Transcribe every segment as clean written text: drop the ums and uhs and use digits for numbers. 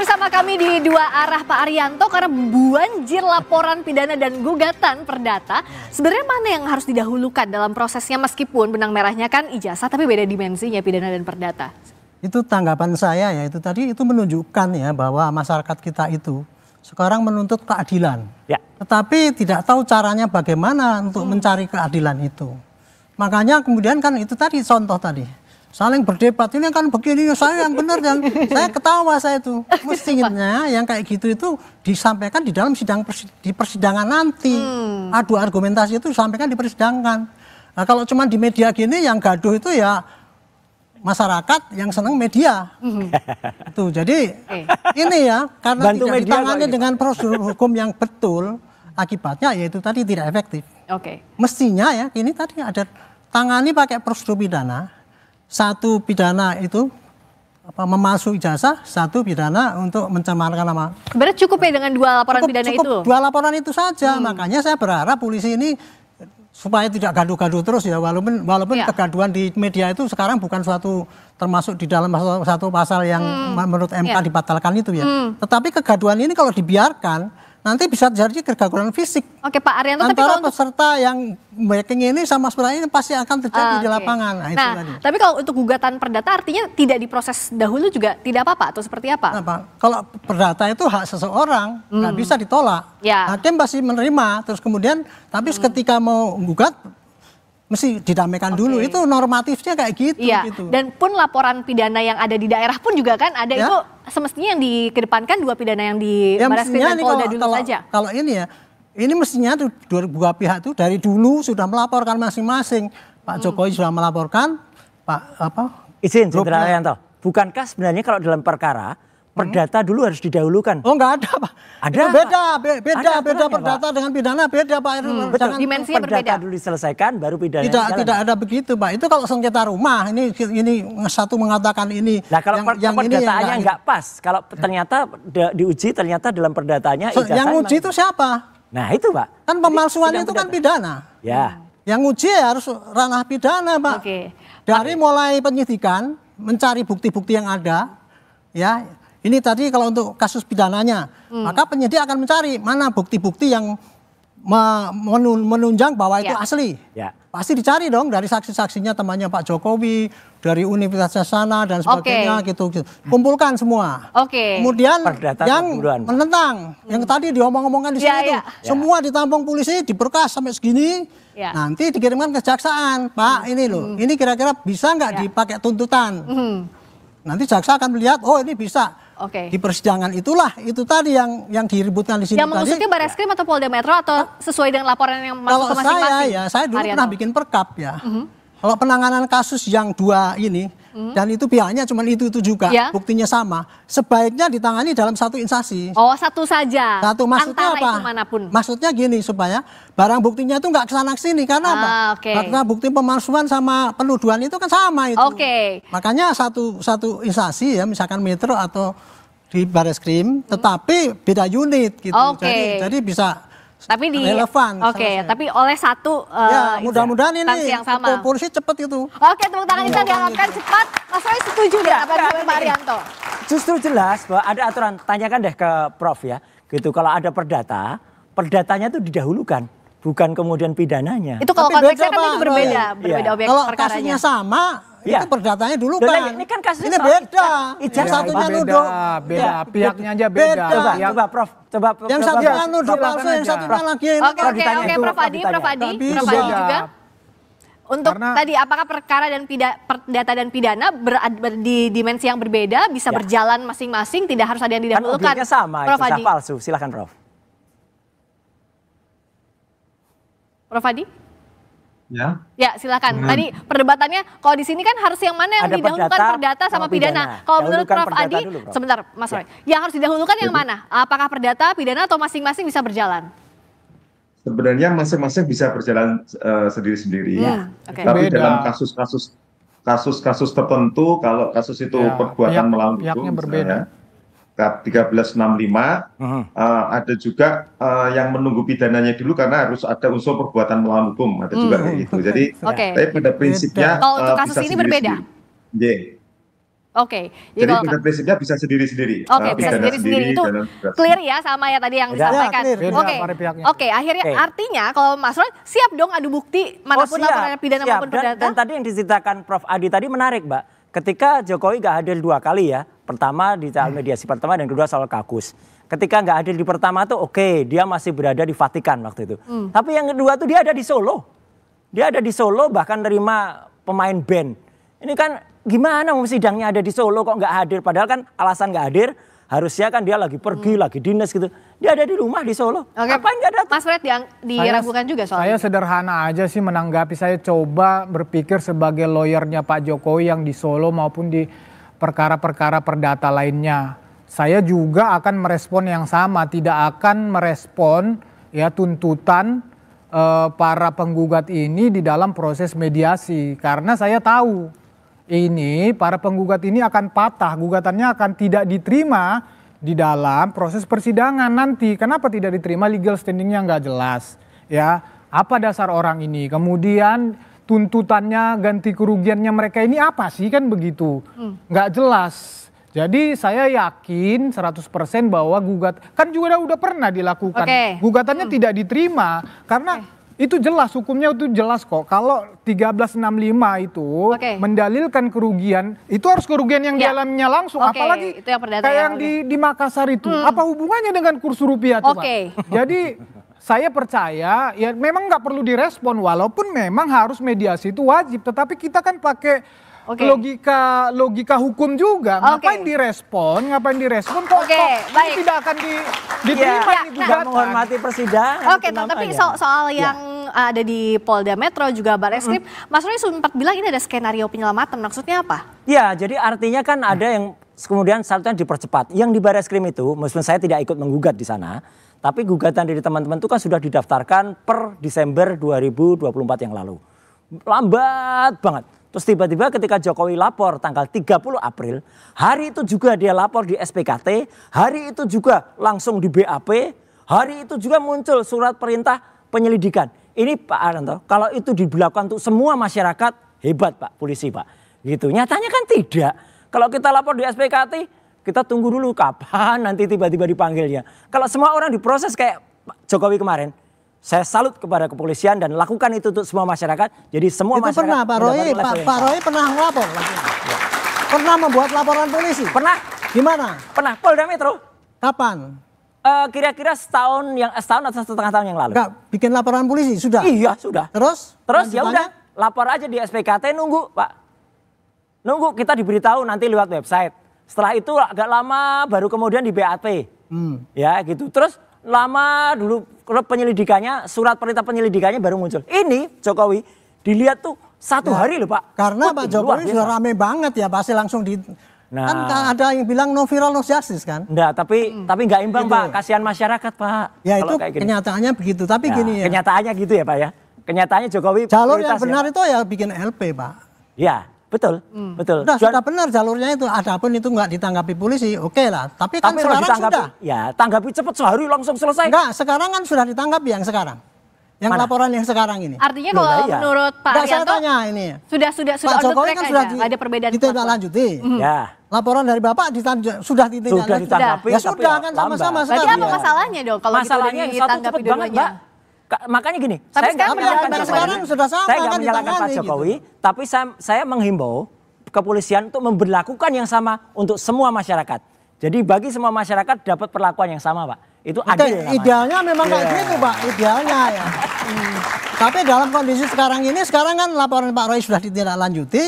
bersama kami di Dua Arah Pak Arianto karena banjir laporan pidana dan gugatan perdata. Sebenarnya mana yang harus didahulukan dalam prosesnya meskipun benang merahnya kan ijazah tapi beda dimensinya pidana dan perdata? Itu tanggapan saya ya, itu tadi itu menunjukkan ya bahwa masyarakat kita itu sekarang menuntut keadilan. Ya. Tetapi tidak tahu caranya bagaimana untuk mencari keadilan itu. Makanya kemudian kan itu tadi contoh tadi. Saling berdebat, ini kan begini, saya yang benar, yang saya ketawa saya itu. Mestinya yang kayak gitu itu disampaikan di dalam di persidangan nanti. Adu argumentasi itu disampaikan di persidangan. Nah, kalau cuma di media gini yang gaduh itu ya masyarakat yang senang media. Itu jadi ini ya karena bantu tidak ditangani dengan prosedur hukum yang betul, akibatnya yaitu tadi tidak efektif. Mestinya ya ini tadi ada tangani pakai prosedur pidana. Satu pidana itu memalsu ijazah, satu pidana untuk mencemarkan nama. Berarti cukup ya dengan dua laporan pidana itu? Dua laporan itu saja. Makanya saya berharap polisi ini supaya tidak gaduh-gaduh terus ya, walaupun kegaduhan di media itu sekarang bukan suatu termasuk di dalam satu pasal yang menurut MK dibatalkan itu ya. Tetapi kegaduhan ini kalau dibiarkan nanti bisa terjadi kegaduhan fisik. Oke Pak Arianto, antara tapi peserta yang backing ini sama sebenarnya ini pasti akan terjadi di lapangan. Nah, itu tadi. Tapi kalau untuk gugatan perdata artinya tidak diproses dahulu juga tidak apa-apa atau seperti apa? Kalau perdata itu hak seseorang, nggak bisa ditolak. Hakim pasti menerima, terus kemudian tapi ketika mau gugat mesti didamaikan dulu, itu normatifnya kayak gitu. Gitu. Dan pun laporan pidana yang ada di daerah pun juga kan ada itu semestinya yang dikedepankan dua pidana yang di Barreskrim dan Polda dulu saja. Kalau ini ya, ini mestinya dua pihak itu dari dulu sudah melaporkan masing-masing. Pak Jokowi sudah melaporkan, Izin, Saudara Arianto, bukankah sebenarnya kalau dalam perkara perdata dulu harus didahulukan? Oh enggak ada Pak. Ada beda perdata dengan pidana beda Pak. Betul, dimensinya berbeda. Perdata dulu diselesaikan baru pidana. Tidak ada begitu Pak. Itu kalau sengketa rumah ini satu mengatakan ini. Nah kalau yang perdataannya enggak pas, kalau ternyata diuji ternyata dalam perdatanya ijazah. Yang uji itu siapa? Nah itu Pak. Kan pemalsuan itu kan pidana. Ya. Yang uji ya harus ranah pidana Pak. Dari mulai penyidikan mencari bukti-bukti yang ada, ya. Ini tadi kalau untuk kasus pidananya, maka penyidik akan mencari mana bukti-bukti yang menunjang bahwa itu asli. Pasti dicari dong dari saksi-saksinya temannya Pak Jokowi, dari universitas sana dan sebagainya gitu. Kumpulkan semua. Kemudian yang menentang, yang tadi diomong-omongkan di sini itu, semua ditampung polisi, diberkas sampai segini, nanti dikirimkan ke kejaksaan. Pak ini loh, ini kira-kira bisa nggak dipakai tuntutan? Nanti jaksa akan melihat, oh ini bisa. Di persidangan itulah itu tadi yang diributkan di sini. Yang mengusutnya Barreskrim atau Polda Metro atau sesuai dengan laporan yang masuk ke masing-masing? Saya dulu pernah bikin perkap ya. Kalau penanganan kasus yang dua ini dan itu pihaknya cuma itu juga, buktinya sama, sebaiknya ditangani dalam satu instansi. Oh, satu saja. Satu, maksudnya antara apa? Itu manapun. Maksudnya gini supaya barang buktinya itu nggak kesana kesini karena apa? Karena bukti pemalsuan sama penuduhan itu kan sama itu. Makanya satu instansi ya, misalkan Metro atau di Barreskrim, tetapi beda unit gitu. Jadi bisa. Tapi relevan. Tapi oleh satu ya, mudah-mudahan ini yang sama. Polisi cepat itu. Tepuk tangan kita diharapkan cepat. Mas Roy setuju nggak apa yang Pak Arianto? Justru jelas bahwa ada aturan, tanyakan deh ke Prof ya. Gitu kalau ada perdatanya itu didahulukan, bukan kemudian pidananya. Itu kalau konteksnya kan itu berbeda objek kalau perkaranya. Kasusnya sama, itu perdatanya dulu kan. Ini kan kasusnya ini beda. Yang satunya nuduh. Beda, pihaknya aja beda. Coba Prof. Yang satunya nuduh palsu, yang satunya lagi. Oke, Prof Adi juga. Untuk tadi apakah perkara dan perdata dan pidana di dimensi yang berbeda bisa berjalan masing-masing, tidak harus ada yang didahulukan. Kan objeknya sama, Prof Adi. palsu. Silakan Prof. Prof Adi? Ya, silakan. Tadi perdebatannya kalau di sini kan harus yang mana yang didahulukan perdata sama pidana. Kalau menurut Prof Adi, sebentar Mas Roy, yang harus didahulukan yang mana? Apakah perdata, pidana atau masing-masing bisa berjalan? Sebenarnya masing-masing bisa berjalan sendiri-sendiri. Tapi dalam kasus-kasus tertentu, kalau kasus itu perbuatan melawan hukum, misalnya 1365 ada juga yang menunggu pidananya dulu karena harus ada unsur perbuatan melawan hukum, ada juga kayak gitu. Jadi tapi pada prinsipnya kalau untuk kasus ini berbeda. Oke. Jadi pada prinsipnya bisa sendiri-sendiri. Oke, bisa sendiri-sendiri. Itu clear ya sama ya tadi yang disampaikan. Oke, akhirnya artinya kalau Mas Roy siap dong adu bukti manapun laporan pidana maupun perdata. Dan tadi yang diceritakan Prof. Adi tadi menarik, Mbak. Ketika Jokowi gak hadir 2 kali ya. Pertama di soal mediasi pertama dan kedua soal kakus. Ketika nggak hadir di pertama tuh oke, dia masih berada di Vatikan waktu itu. Tapi yang kedua tuh dia ada di Solo. Dia ada di Solo bahkan nerima pemain band. Ini kan gimana sidangnya ada di Solo kok nggak hadir. Padahal kan alasan nggak hadir harusnya kan dia lagi pergi, lagi dinas gitu. Dia ada di rumah di Solo. Ngapain nggak datang? Mas Fred diragukan juga soalnya. Saya sederhana aja sih menanggapi. Saya coba berpikir sebagai lawyernya Pak Jokowi yang di Solo maupun di perkara-perkara perdata lainnya. Saya juga akan merespon yang sama. Tidak akan merespon ya tuntutan para penggugat ini di dalam proses mediasi. Karena saya tahu ini para penggugat ini akan patah, gugatannya akan tidak diterima di dalam proses persidangan nanti. Kenapa tidak diterima? Legal standingnya nggak jelas. Ya, apa dasar orang ini? Kemudian tuntutannya, ganti kerugiannya mereka ini apa sih kan begitu? Nggak jelas. Jadi saya yakin 100% bahwa kan juga udah pernah dilakukan. Gugatannya tidak diterima karena itu jelas, hukumnya itu jelas kok. Kalau 1365 itu mendalilkan kerugian, itu harus kerugian yang dialaminya langsung. Apalagi itu yang kayak yang di Makassar itu. Apa hubungannya dengan kurs rupiah coba? Jadi saya percaya ya memang nggak perlu direspon. Walaupun memang harus mediasi itu wajib. Tetapi kita kan pakai logika hukum juga. Ngapain direspon kok ini tidak akan diterima ini gugatan. Menghormati persidangan. Tapi soal yang ada di Polda Metro juga Barreskrim, Mas Roy sempat bilang ini ada skenario penyelamatan, maksudnya apa? Ya, jadi artinya kan ada yang kemudian satunya dipercepat. Yang di Barreskrim itu, meskipun saya tidak ikut menggugat di sana, tapi gugatan dari teman-teman itu kan sudah didaftarkan per Desember 2024 yang lalu. Lambat banget. Terus tiba-tiba ketika Jokowi lapor tanggal 30 April, hari itu juga dia lapor di SPKT, hari itu juga langsung di BAP, hari itu juga muncul surat perintah penyelidikan. Ini Pak Arianto, kalau itu diberlakukan untuk semua masyarakat, hebat Pak polisi Pak. Gitu. Nyatanya kan tidak. Kalau kita lapor di SPKT, kita tunggu dulu kapan nanti tiba-tiba dipanggilnya. Kalau semua orang diproses kayak Pak Jokowi kemarin, saya salut kepada kepolisian dan lakukan itu untuk semua masyarakat. Jadi semua itu masyarakat. Pernah Pak Roy pernah melapor. Pernah membuat laporan polisi. Pernah. Gimana? Pernah. Polda Metro. Kapan? Kira-kira setahun atau setengah tahun yang lalu. Enggak, bikin laporan polisi sudah. Iya sudah. Terus ya udah lapor aja di SPKT, nunggu Pak. Nunggu kita diberitahu nanti lewat website. Setelah itu agak lama baru kemudian di BAP. Ya gitu. Terus lama dulu penyelidikannya, surat perintah penyelidikannya baru muncul. Ini Jokowi dilihat tuh 1 hari loh Pak. Karena Pak Jokowi sudah rame banget ya, pasti langsung kan ada yang bilang no viral no justice kan. Enggak, tapi nggak imbang gitu. Pak, kasihan masyarakat Pak. Ya itu kenyataannya begitu, tapi gini ya. Kenyataannya gitu ya Pak ya. Kenyataannya Jokowi jalur yang benar itu ya bikin LP Pak. Ya. Betul. Sudah benar jalurnya itu. Adapun itu nggak ditanggapi polisi, oke lah. Tapi kan sekarang sudah. Ya, tanggapi cepat sehari langsung selesai. Enggak, sekarang kan sudah ditanggapi yang sekarang. Yang laporan yang sekarang ini. Artinya kalau menurut Pak Arianto, saya tanya ini. Sudah Pak Jokowi kan sudah ada perbedaan ditindaklanjuti. Ya. Laporan dari Bapak sudah ditindaklanjuti. Ya sudah kan sama-sama sekarang. Berarti apa masalahnya dong kalau masalahnya gitu ditanggapi dua-duanya? Makanya gini, tapi saya nggak menyalahkan sekarang sudah sama saya kan nggak menyalahkan Pak Jokowi, gitu. Tapi saya menghimbau kepolisian untuk memberlakukan yang sama untuk semua masyarakat. Jadi bagi semua masyarakat dapat perlakuan yang sama Pak. Itu adil. Idealnya memang kayak gitu Pak, idealnya ya. Tapi dalam kondisi sekarang ini, sekarang kan laporan Pak Roy sudah ditindaklanjuti,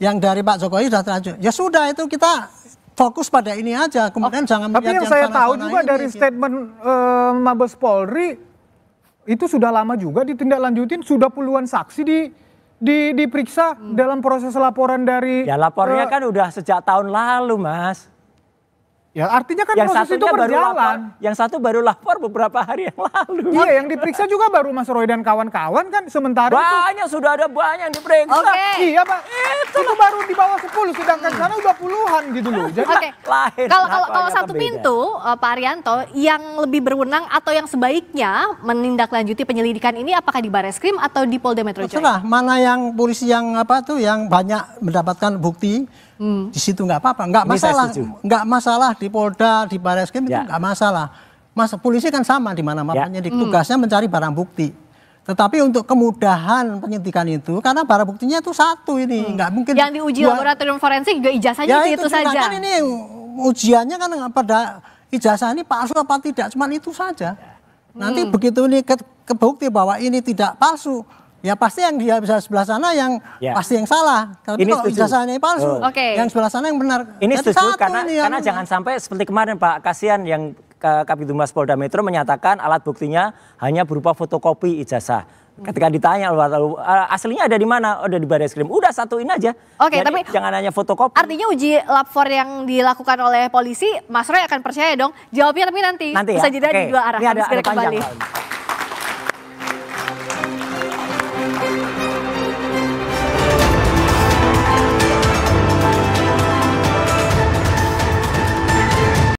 yang dari Pak Jokowi sudah terlanjut. Ya sudah itu kita fokus pada ini aja, kemudian jangan melihat yang saya tahu juga dari statement Mabes Polri, itu sudah lama juga ditindaklanjutin, sudah puluhan saksi diperiksa dalam proses laporan dari. Ya lapornya kan udah sejak tahun lalu Mas. Ya artinya kan yang proses itu berjalan. Yang satu baru lapor beberapa hari yang lalu. Iya yang diperiksa juga baru Mas Roy dan kawan-kawan kan sementara banyak itu. sudah ada banyak yang diperiksa. Iya Pak, itu baru di bawah 10 sedangkan sana udah puluhan gitu loh. Jadi lain. Kalau satu pintu Pak Arianto yang lebih berwenang atau yang sebaiknya menindaklanjuti penyelidikan ini apakah di Barreskrim atau di Polda Metro Jaya? Terserah mana yang polisi yang yang banyak mendapatkan bukti Di situ nggak apa-apa, nggak masalah di Polda, di Barreskrim itu nggak masalah. Polisi kan sama di mana penyidik tugasnya mencari barang bukti. Tetapi untuk kemudahan penyidikan itu, karena barang buktinya itu satu ini, nggak mungkin. Yang diuji laboratorium forensik juga ijazahnya itu saja. Kan ini ujiannya kan pada ijazah ini palsu apa tidak, cuma itu saja. Nanti begitu ini kebukti bahwa ini tidak palsu, ya pasti yang dia bisa sebelah sana yang pasti yang salah. Tapi kalau ijazahnya palsu, yang sebelah sana yang benar. Ini setuju karena jangan sampai seperti kemarin Pak Kasihan yang Kabid Humas Polda Metro menyatakan alat buktinya hanya berupa fotokopi ijazah. Ketika ditanya aslinya ada di mana? Ada di Barreskrim. Udah satuin aja. Oke, tapi jangan hanya fotokopi. Artinya uji lapor yang dilakukan oleh polisi, Mas Roy akan percaya dong. Jawabnya tapi nanti. Ya. Bisa jeda di dua arah. Ini ada panjang.